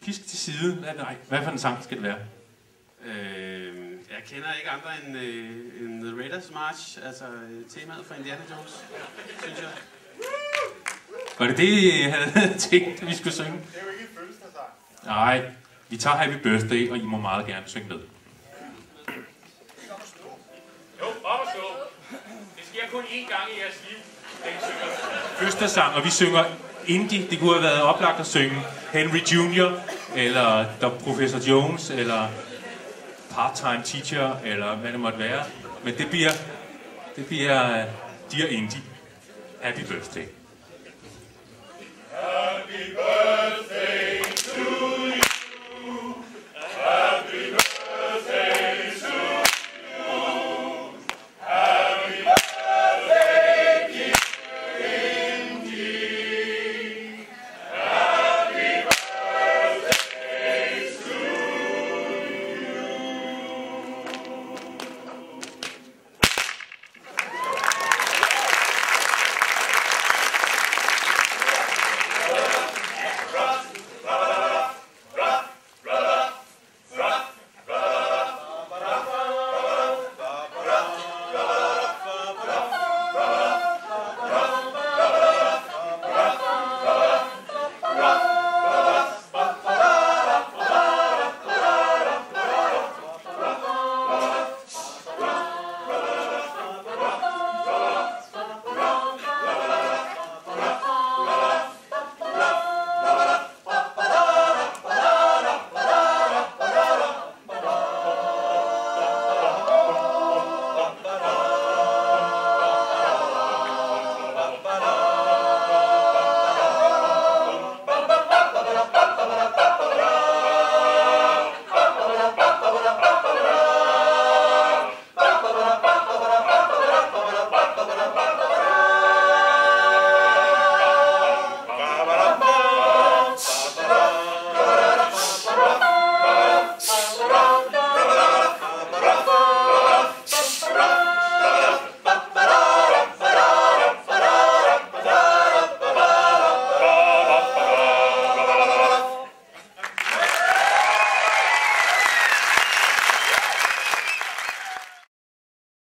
pisk til side. Hvad for en sang skal det være? Jeg kender ikke andre end The Raiders March, altså temaet fra Indiana Jones, synes jeg. Var det det, I havde tænkt, vi skulle synge? Det er jo ikke en fødselsdagssang. Nej, vi tager Happy Birthday, og I må meget gerne synge med. Jo, op og stå. Det sker kun én gang i jeres liv. Fødselsdagssang, og vi synger indie. Det kunne have været oplagt at synge Henry Jr., eller Professor Jones, eller Part-Time Teacher, eller hvad det måtte være. Men det bliver Dear Indie. Happy Birthday.